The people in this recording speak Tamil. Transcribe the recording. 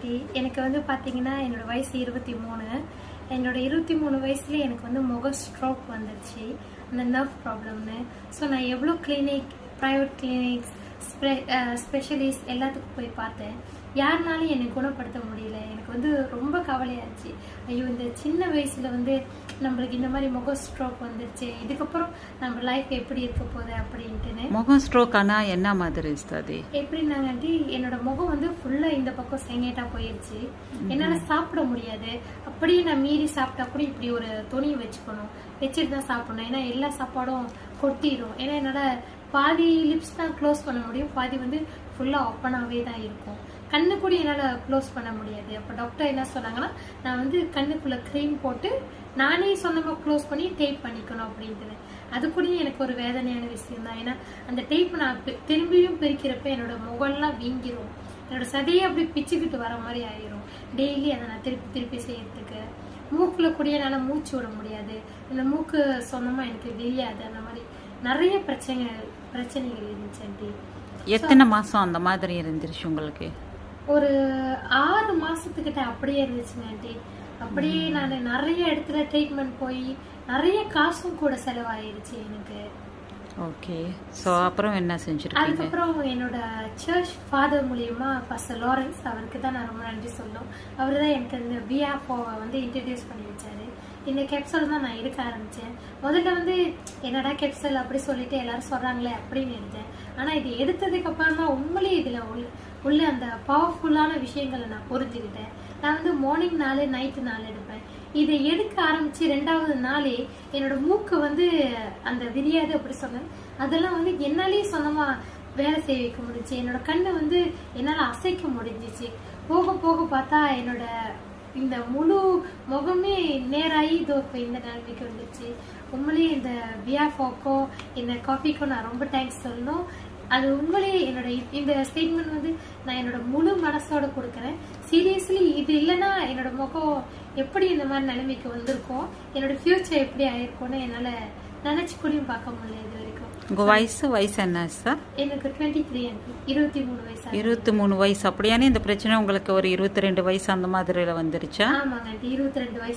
ஆண்டி. எனக்கு வந்து பார்த்தீங்கன்னா என்னோட வயசு 23. என்னோட 23 வயசுல எனக்கு வந்து முக ஸ்ட்ரோக் வந்துருச்சு, அந்த நர்வ் ப்ராப்ளம்னு. ஸோ நான் எவ்வளோ கிளினிக், ப்ரைவேட் கிளினிக்ஸ், ஸ்பெஷலிஸ்ட் எல்லாத்துக்கும் போய் பார்த்தேன். யாருனாலும் என்னை குணப்படுத்த முடியல. எனக்கு வந்து ரொம்ப கவலையாச்சு. ஐயோ, இந்த சின்ன வயசுல வந்து நம்மளுக்கு இந்த மாதிரி முக ஸ்ட்ரோக் வந்துருச்சு, இதுக்கப்புறம் நம்ம லைஃப் எப்படி இருக்க போகுது அப்படின்ட்டுன்னு. முகம் ஸ்ட்ரோக் ஆனால் என்ன மாதிரி அது? எப்படின்னாங்காட்டி என்னோட முகம் வந்து ஃபுல்லாக இந்த பக்கம் செங்கேட்டா போயிடுச்சு. என்னால் சாப்பிட முடியாது. அப்படியே நான் மீறி சாப்பிட்டா கூட இப்படி ஒரு துணி வச்சுக்கணும், வச்சுட்டு தான் சாப்பிடணும். ஏன்னா எல்லா சாப்பாடும் கொட்டிடும். ஏன்னா என்னால் பாதி லிப்ஸ் தான் க்ளோஸ் பண்ண முடியும், பாதி வந்து ஃபுல்லாக ஓப்பனாகவே தான் இருக்கும். கண்ணு கூட என்னால் க்ளோஸ் பண்ண முடியாது. அப்போ டாக்டர் என்ன சொன்னாங்கன்னா, நான் வந்து கண்ணுக்குள்ளே க்ரீம் போட்டு நானே சொந்தமாக க்ளோஸ் பண்ணி டேப் பண்ணிக்கணும் அப்படின்ட்டு. அது கூட எனக்கு ஒரு வேதனையான விஷயம் தான். ஏன்னா அந்த டேப் நான் திரும்பியும் பிரிக்கிறப்ப என்னோட முகம்லாம் வீங்கிரும், என்னோட சதையை அப்படி பிச்சுக்கிட்டு வர மாதிரி ஆயிரும். டெய்லி அதை நான் திருப்பி திருப்பி செய்யறதுக்கு. மூக்கில் கூட என்னால் மூச்சு விட முடியாது, இந்த மூக்கு சொந்தமாக எனக்கு வெளியாது. அந்த மாதிரி நிறைய பிரச்சனைகள் இருந்துச்சு ஆண்டி. எத்தனை மாதம் அந்த மாதிரி இருந்துருச்சு உங்களுக்கு? ஒரு 6 மாசத்துக்கிட்ட அப்படியே இருந்துச்சுங்க ஆண்டி. அப்படியே நான் நிறைய இடத்துல ட்ரீட்மெண்ட் போய் நிறைய காசும் கூட செலவாயிருச்சு எனக்கு. ஓகே. ஸோ அப்புறம் என்ன செஞ்சுருக்கீங்க? அதுக்கப்புறம் என்னோட சர்ச் ஃபாதர் மூலியமா பாஸ்டர் லாரன்ஸ், அவருக்கு தான் நான் ரொம்ப நன்றி சொல்லணும். அவர் தான் எனக்கு இந்த பிஆர்ஓவை வந்து இன்ட்ரடியூஸ் பண்ணி வச்சாரு. இந்த கேப்சல் தான் நான் எடுக்க ஆரம்பித்தேன். முதல்ல வந்து என்னடா கேப்சல் அப்படி சொல்லிட்டு எல்லாரும் சொல்கிறாங்களே அப்படின்னு எடுத்தேன். ஆனால் இது எடுத்ததுக்கு அப்புறம் தான் உண்மையிலேயே இதில் உள்ள அந்த பவர்ஃபுல்லான விஷயங்களை நான் புரிஞ்சுக்கிட்டேன். நான் வந்து மார்னிங் 4 நைட்டு 4 எடுப்பேன். இதை எடுக்க ஆரம்பித்து 2வது நாளே என்னோட மூக்கு வந்து அந்த விரியாது அப்படி சொன்னேன். அதெல்லாம் வந்து என்னாலேயே சொந்தமாக வேலை செய்ய வைக்க முடிஞ்சிச்சு. என்னோட கண்ணை வந்து என்னால் அசைக்க முடிஞ்சிச்சு. போக போக பார்த்தா என்னோட இந்த முழு முகமே நேராகி இதோ இப்போ இந்த நிலைமைக்கு வந்துச்சு. உண்மையிலேயே இந்த பிஆர்ஓக்கோ இந்த காஃபிக்கோ நான் ரொம்ப தேங்க்ஸ் சொல்லணும். அது உண்மையிலேயே என்னோட இந்த ஸ்டேட்மெண்ட் வந்து நான் என்னோட முழு மனசோட கொடுக்குறேன். சீரியஸ்லி இது இல்லைன்னா என்னோட முகம் எப்படி இந்த மாதிரி நிலைமைக்கு வந்திருக்கோம், என்னோட ஃபியூச்சர் எப்படி ஆயிருக்கும்னு என்னால் நினைச்சு கூடயும் பார்க்க முடியல இது வரைக்கும். உங்கள் வயசு என்ன சார்? எனக்கு 23 23 வயசு. 23 வயசு. அப்படியானே இந்த பிரச்சனை உங்களுக்கு ஒரு 22 வயசு அந்த மாதிரி வந்துருச்சா? ஆமாங்க, 22 வயசு